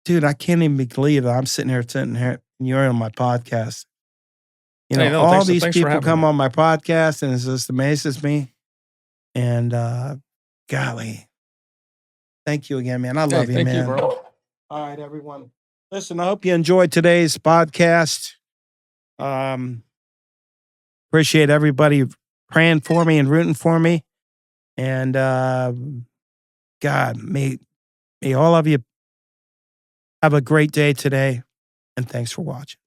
dude, I can't even believe I'm sitting here and you're on my podcast. All these people come on my podcast, and it just amazes me. And golly, thank you again, man. I love you, man. Thank you, bro. All right, everyone. Listen, I hope you enjoyed today's podcast. Appreciate everybody praying for me and rooting for me. And God, may all of you have a great day today. And thanks for watching.